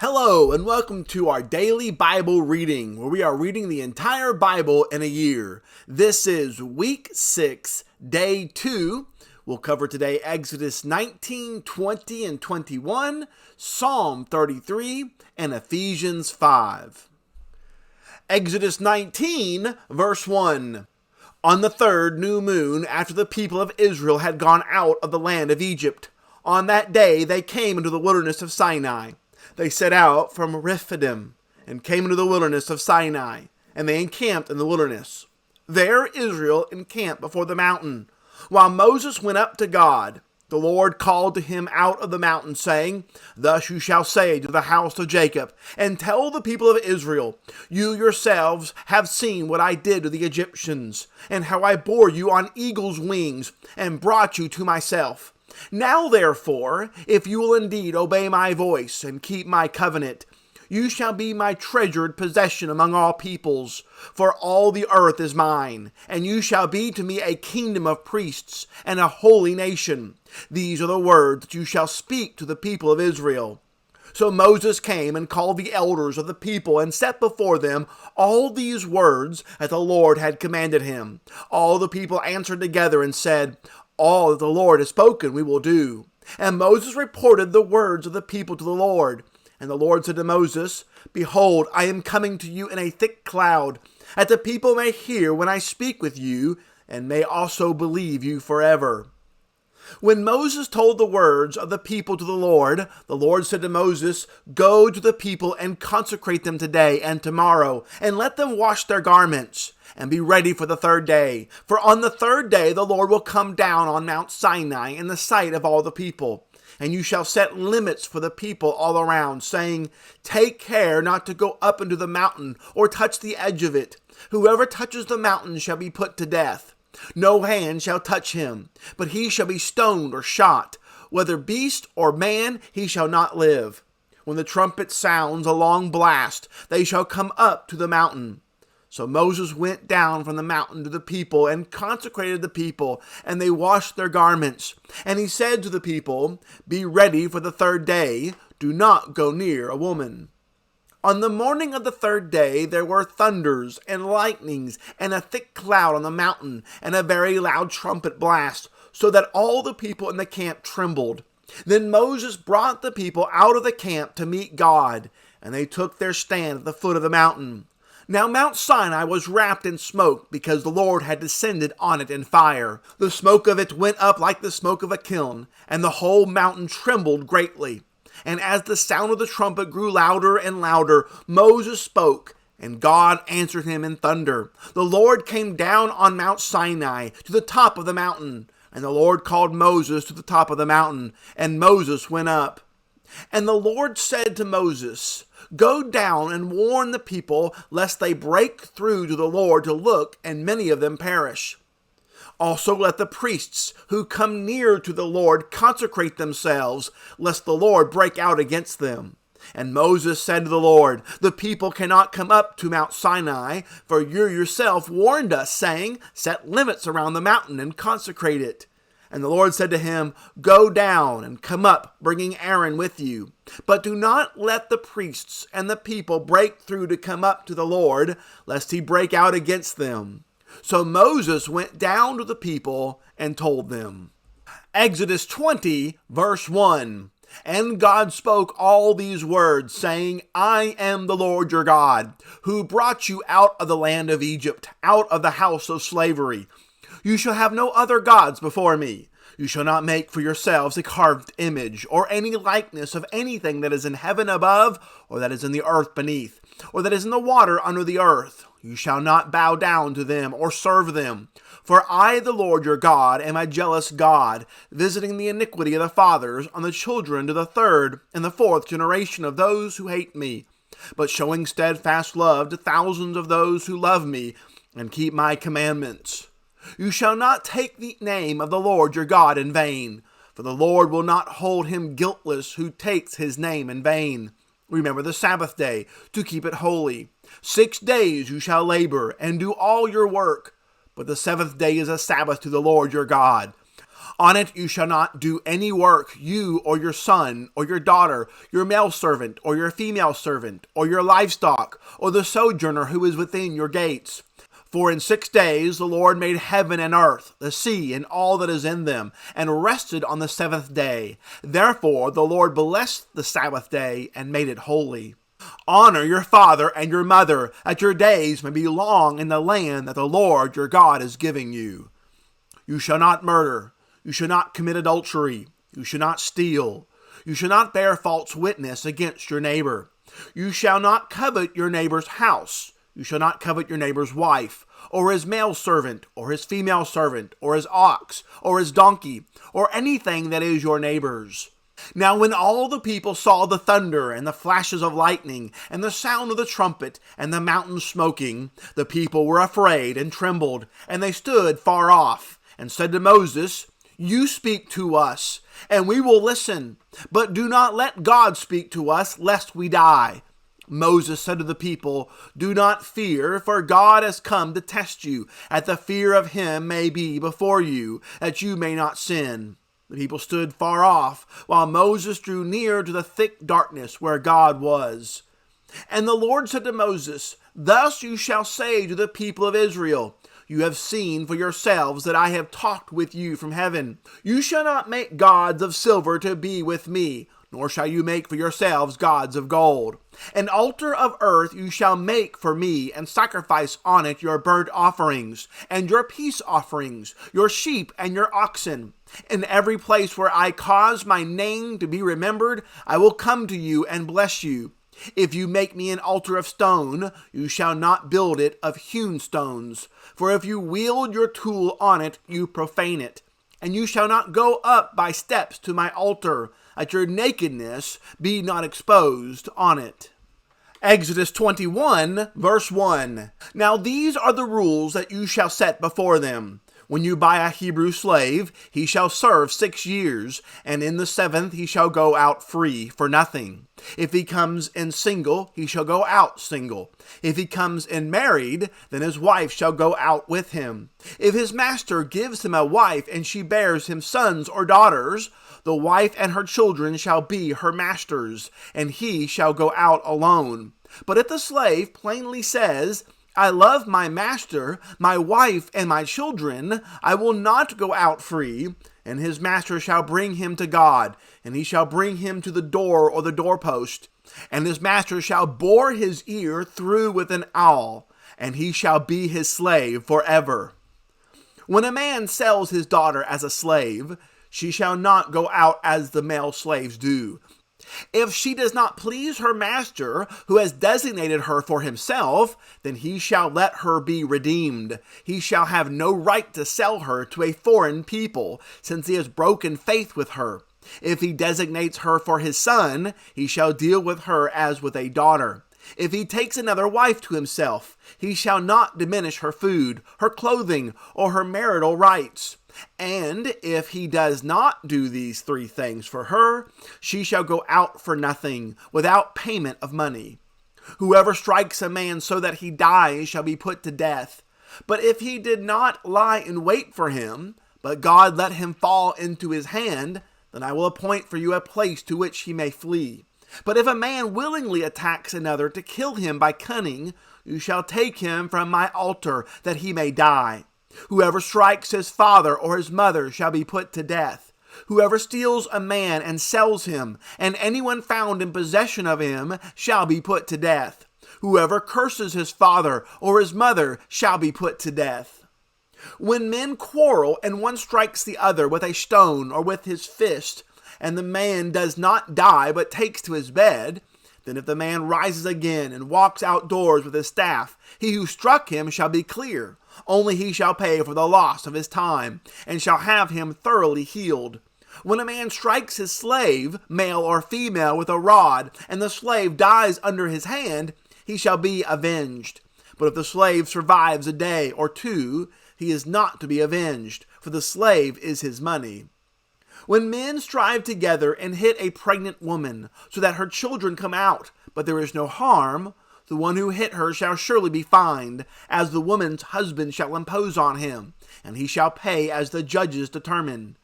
Hello and welcome to our daily Bible reading, where we are reading the entire Bible in a year. This is week 6, day 2. We'll cover today Exodus 19, 20, and 21, Psalm 33, and Ephesians 5. Exodus 19, verse 1. On the third new moon, after the people of Israel had gone out of the land of Egypt, on that day they came into the wilderness of Sinai. They set out from Rephidim and came into the wilderness of Sinai, and they encamped in the wilderness. There Israel encamped before the mountain, while Moses went up to God. The Lord called to him out of the mountain, saying, Thus you shall say to the house of Jacob, and tell the people of Israel, You yourselves have seen what I did to the Egyptians, and how I bore you on eagle's wings, and brought you to myself. Now therefore, if you will indeed obey my voice and keep my covenant, you shall be my treasured possession among all peoples, for all the earth is mine, and you shall be to me a kingdom of priests and a holy nation. These are the words that you shall speak to the people of Israel. So Moses came and called the elders of the people and set before them all these words that the Lord had commanded him. All the people answered together and said, All that the Lord has spoken we will do. And Moses reported the words of the people to the Lord. And the Lord said to Moses, Behold, I am coming to you in a thick cloud, that the people may hear when I speak with you, and may also believe you forever. When Moses told the words of the people to the Lord said to Moses, Go to the people and consecrate them today and tomorrow, and let them wash their garments, and be ready for the third day. For on the third day the Lord will come down on Mount Sinai in the sight of all the people. And you shall set limits for the people all around, saying, Take care not to go up into the mountain, or touch the edge of it. Whoever touches the mountain shall be put to death. No hand shall touch him, but he shall be stoned or shot. Whether beast or man, he shall not live. When the trumpet sounds a long blast, they shall come up to the mountain. So Moses went down from the mountain to the people and consecrated the people, and they washed their garments. And he said to the people, Be ready for the third day. Do not go near a woman. On the morning of the third day there were thunders and lightnings and a thick cloud on the mountain and a very loud trumpet blast, so that all the people in the camp trembled. Then Moses brought the people out of the camp to meet God, and they took their stand at the foot of the mountain. Now Mount Sinai was wrapped in smoke, because the Lord had descended on it in fire. The smoke of it went up like the smoke of a kiln, and the whole mountain trembled greatly. And as the sound of the trumpet grew louder and louder, Moses spoke, and God answered him in thunder. The Lord came down on Mount Sinai to the top of the mountain, and the Lord called Moses to the top of the mountain, and Moses went up. And the Lord said to Moses, Go down and warn the people, lest they break through to the Lord to look, and many of them perish. Also let the priests who come near to the Lord consecrate themselves, lest the Lord break out against them. And Moses said to the Lord, The people cannot come up to Mount Sinai, for you yourself warned us, saying, Set limits around the mountain and consecrate it. And the Lord said to him, Go down and come up, bringing Aaron with you. But do not let the priests and the people break through to come up to the Lord, lest he break out against them. So Moses went down to the people and told them. Exodus 20, verse 1. And God spoke all these words, saying, I am the Lord your God, who brought you out of the land of Egypt, out of the house of slavery. You shall have no other gods before me. You shall not make for yourselves a carved image, or any likeness of anything that is in heaven above, or that is in the earth beneath, or that is in the water under the earth. You shall not bow down to them or serve them. For I, the Lord your God, am a jealous God, visiting the iniquity of the fathers on the children to the third and the fourth generation of those who hate me, but showing steadfast love to thousands of those who love me and keep my commandments. You shall not take the name of the Lord your God in vain, for the Lord will not hold him guiltless who takes his name in vain. Remember the Sabbath day, to keep it holy. 6 days you shall labor and do all your work, but the seventh day is a Sabbath to the Lord your God. On it you shall not do any work, you or your son or your daughter, your male servant or your female servant, or your livestock, or the sojourner who is within your gates. For in 6 days the Lord made heaven and earth, the sea, and all that is in them, and rested on the seventh day. Therefore the Lord blessed the Sabbath day and made it holy. Honor your father and your mother, that your days may be long in the land that the Lord your God is giving you. You shall not murder. You shall not commit adultery. You shall not steal. You shall not bear false witness against your neighbor. You shall not covet your neighbor's house. You shall not covet your neighbor's wife, or his male servant, or his female servant, or his ox, or his donkey, or anything that is your neighbor's. Now when all the people saw the thunder, and the flashes of lightning, and the sound of the trumpet, and the mountain smoking, the people were afraid and trembled, and they stood far off, and said to Moses, You speak to us, and we will listen, but do not let God speak to us, lest we die. Moses said to the people, Do not fear, for God has come to test you, that the fear of him may be before you, that you may not sin. The people stood far off, while Moses drew near to the thick darkness where God was. And the Lord said to Moses, Thus you shall say to the people of Israel, You have seen for yourselves that I have talked with you from heaven. You shall not make gods of silver to be with me, nor shall you make for yourselves gods of gold. An altar of earth you shall make for me, and sacrifice on it your burnt offerings, and your peace offerings, your sheep and your oxen. In every place where I cause my name to be remembered, I will come to you and bless you. If you make me an altar of stone, you shall not build it of hewn stones. For if you wield your tool on it, you profane it. And you shall not go up by steps to my altar, that your nakedness be not exposed on it. Exodus 21, verse 1. Now these are the rules that you shall set before them. When you buy a Hebrew slave, he shall serve 6 years, and in the 7th he shall go out free for nothing. If he comes in single, he shall go out single. If he comes in married, then his wife shall go out with him. If his master gives him a wife, and she bears him sons or daughters, the wife and her children shall be her master's, and he shall go out alone. But if the slave plainly says, I love my master, my wife, and my children, I will not go out free, and his master shall bring him to God, and he shall bring him to the door or the doorpost, and his master shall bore his ear through with an awl, and he shall be his slave forever. When a man sells his daughter as a slave, she shall not go out as the male slaves do. If she does not please her master, who has designated her for himself, then he shall let her be redeemed. He shall have no right to sell her to a foreign people, since he has broken faith with her. If he designates her for his son, he shall deal with her as with a daughter. If he takes another wife to himself, he shall not diminish her food, her clothing, or her marital rights. And if he does not do these 3 things for her, she shall go out for nothing, without payment of money. Whoever strikes a man so that he dies shall be put to death. But if he did not lie in wait for him, but God let him fall into his hand, then I will appoint for you a place to which he may flee. But if a man willingly attacks another to kill him by cunning, you shall take him from my altar, that he may die. Whoever strikes his father or his mother shall be put to death. Whoever steals a man and sells him, and anyone found in possession of him, shall be put to death. Whoever curses his father or his mother shall be put to death. When men quarrel and one strikes the other with a stone or with his fist, and the man does not die but takes to his bed, then if the man rises again and walks outdoors with his staff, he who struck him shall be clear. Only he shall pay for the loss of his time, and shall have him thoroughly healed. When a man strikes his slave, male or female, with a rod, and the slave dies under his hand, he shall be avenged. But if the slave survives a day or 2, he is not to be avenged, for the slave is his money. When men strive together and hit a pregnant woman, so that her children come out, but there is no harm, the one who hit her shall surely be fined, as the woman's husband shall impose on him, and he shall pay as the judges determine.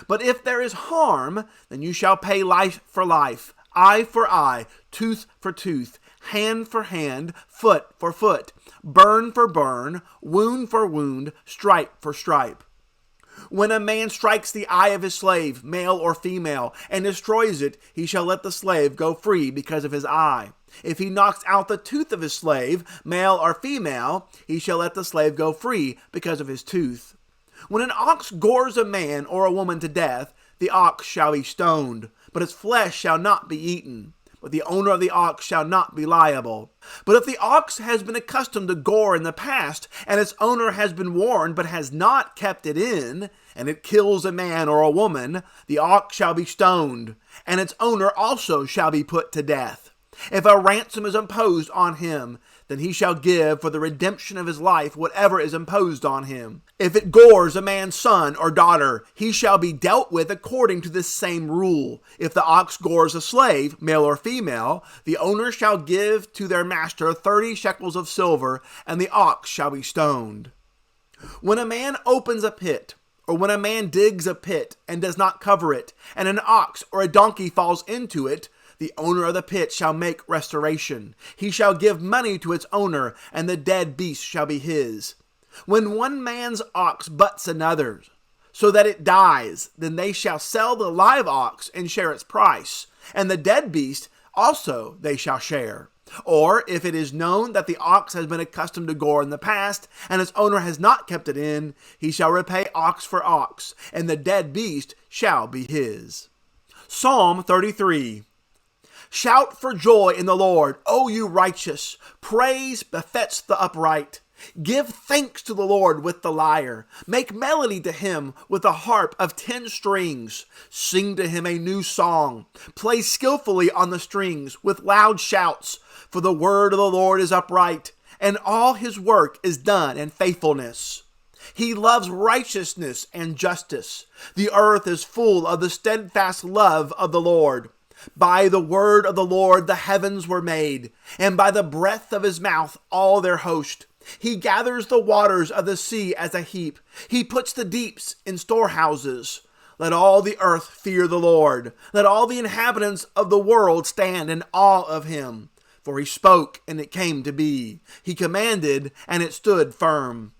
But if there is harm, then you shall pay life for life, eye for eye, tooth for tooth, hand for hand, foot for foot, burn for burn, wound for wound, stripe for stripe. When a man strikes the eye of his slave, male or female, and destroys it, he shall let the slave go free because of his eye. If he knocks out the tooth of his slave, male or female, he shall let the slave go free because of his tooth. When an ox gores a man or a woman to death, the ox shall be stoned, but its flesh shall not be eaten. But the owner of the ox shall not be liable. But if the ox has been accustomed to gore in the past, and its owner has been warned but has not kept it in, and it kills a man or a woman, the ox shall be stoned, and its owner also shall be put to death. If a ransom is imposed on him, then he shall give for the redemption of his life whatever is imposed on him. If it gores a man's son or daughter, he shall be dealt with according to this same rule. If the ox gores a slave, male or female, the owner shall give to their master 30 shekels of silver, and the ox shall be stoned. When a man opens a pit, or when a man digs a pit and does not cover it, and an ox or a donkey falls into it, the owner of the pit shall make restoration. He shall give money to its owner, and the dead beast shall be his. When one man's ox butts another's, so that it dies, then they shall sell the live ox and share its price, and the dead beast also they shall share. Or if it is known that the ox has been accustomed to gore in the past, and its owner has not kept it in, he shall repay ox for ox, and the dead beast shall be his. Psalm 33. Shout for joy in the Lord, O you righteous. Praise befits the upright. Give thanks to the Lord with the lyre. Make melody to him with a harp of 10 strings. Sing to him a new song. Play skillfully on the strings with loud shouts. For the word of the Lord is upright, and all his work is done in faithfulness. He loves righteousness and justice. The earth is full of the steadfast love of the Lord. By the word of the Lord the heavens were made, and by the breath of his mouth all their host. He gathers the waters of the sea as a heap. He puts the deeps in storehouses. Let all the earth fear the Lord. Let all the inhabitants of the world stand in awe of him. For he spoke, and it came to be. He commanded, and it stood firm.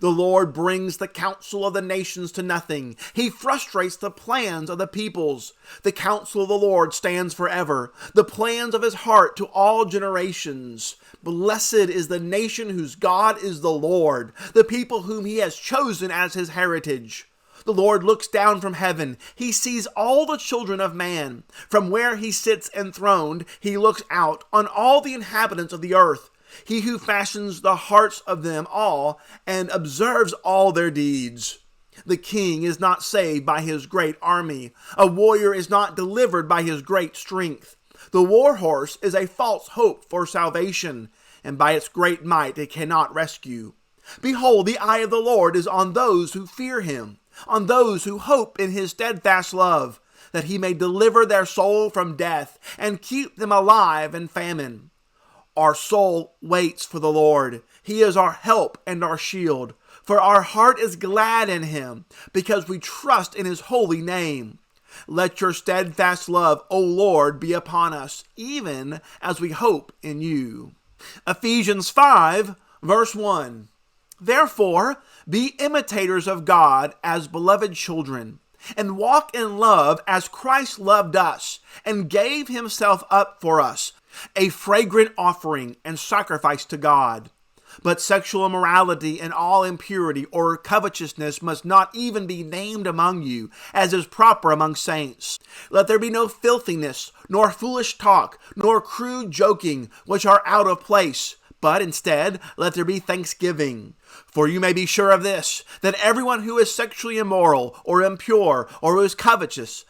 The Lord brings the counsel of the nations to nothing. He frustrates the plans of the peoples. The counsel of the Lord stands forever, the plans of his heart to all generations. Blessed is the nation whose God is the Lord, the people whom he has chosen as his heritage. The Lord looks down from heaven. He sees all the children of man. From where he sits enthroned, he looks out on all the inhabitants of the earth. He who fashions the hearts of them all and observes all their deeds. The king is not saved by his great army. A warrior is not delivered by his great strength. The war horse is a false hope for salvation, and by its great might it cannot rescue. Behold, the eye of the Lord is on those who fear him, on those who hope in his steadfast love, that he may deliver their soul from death and keep them alive in famine. Our soul waits for the Lord. He is our help and our shield. For our heart is glad in him, because we trust in his holy name. Let your steadfast love, O Lord, be upon us, even as we hope in you. Ephesians 5, verse 1. Therefore, be imitators of God as beloved children, and walk in love as Christ loved us, and gave himself up for us, a fragrant offering and sacrifice to God. But sexual immorality and all impurity or covetousness must not even be named among you, as is proper among saints. Let there be no filthiness, nor foolish talk, nor crude joking, which are out of place, but instead let there be thanksgiving. For you may be sure of this, that everyone who is sexually immoral, or impure, or who is covetous,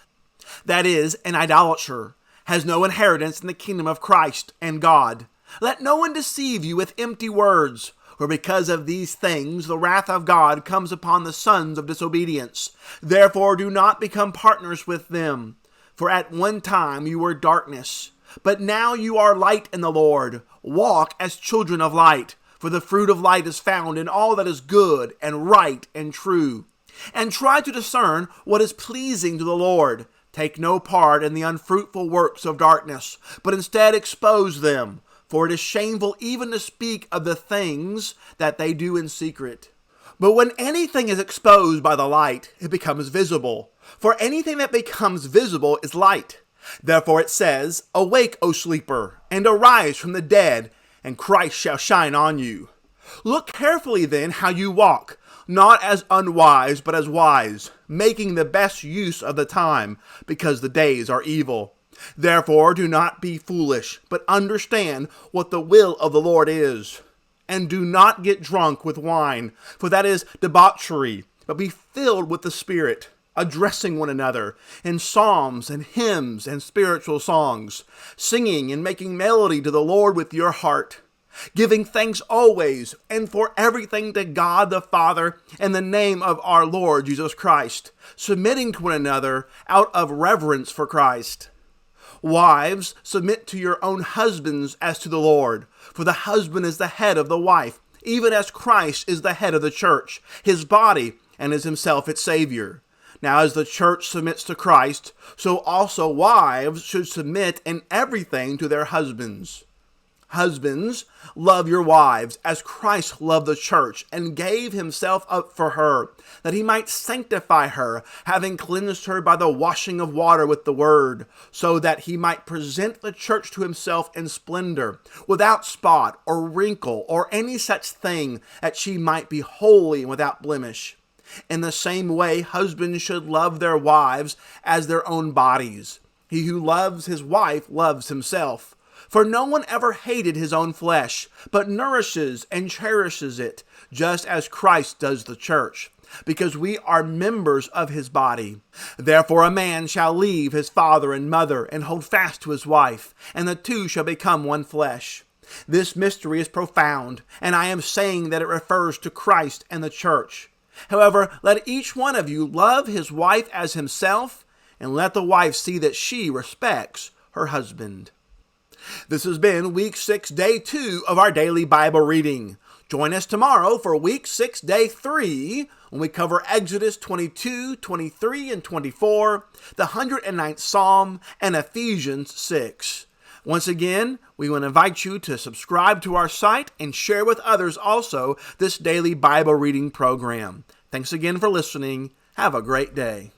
that is, an idolater, has no inheritance in the kingdom of Christ and God. Let no one deceive you with empty words, for because of these things the wrath of God comes upon the sons of disobedience. Therefore do not become partners with them. For at one time you were darkness, but now you are light in the Lord. Walk as children of light, for the fruit of light is found in all that is good and right and true. And try to discern what is pleasing to the Lord. Take no part in the unfruitful works of darkness, but instead expose them. For it is shameful even to speak of the things that they do in secret. But when anything is exposed by the light, it becomes visible. For anything that becomes visible is light. Therefore it says, "Awake, O sleeper, and arise from the dead, and Christ shall shine on you." Look carefully then how you walk, not as unwise, but as wise, making the best use of the time, because the days are evil. Therefore do not be foolish, but understand what the will of the Lord is. And do not get drunk with wine, for that is debauchery, but be filled with the Spirit, addressing one another in psalms and hymns and spiritual songs, singing and making melody to the Lord with your heart, giving thanks always and for everything to God the Father in the name of our Lord Jesus Christ, submitting to one another out of reverence for Christ. Wives, submit to your own husbands as to the Lord, for the husband is the head of the wife, even as Christ is the head of the church, his body, and is himself its Savior. Now as the church submits to Christ, so also wives should submit in everything to their husbands. Husbands, love your wives as Christ loved the church and gave himself up for her, that he might sanctify her, having cleansed her by the washing of water with the word, so that he might present the church to himself in splendor, without spot or wrinkle or any such thing, that she might be holy and without blemish. In the same way, husbands should love their wives as their own bodies. He who loves his wife loves himself. For no one ever hated his own flesh, but nourishes and cherishes it, just as Christ does the church, because we are members of his body. Therefore a man shall leave his father and mother, and hold fast to his wife, and the two shall become one flesh. This mystery is profound, and I am saying that it refers to Christ and the church. However, let each one of you love his wife as himself, and let the wife see that she respects her husband. This has been Week 6, Day 2 of our daily Bible reading. Join us tomorrow for Week 6, Day 3, when we cover Exodus 22, 23, and 24, the 109th Psalm, and Ephesians 6. Once again, we want to invite you to subscribe to our site and share with others also this daily Bible reading program. Thanks again for listening. Have a great day.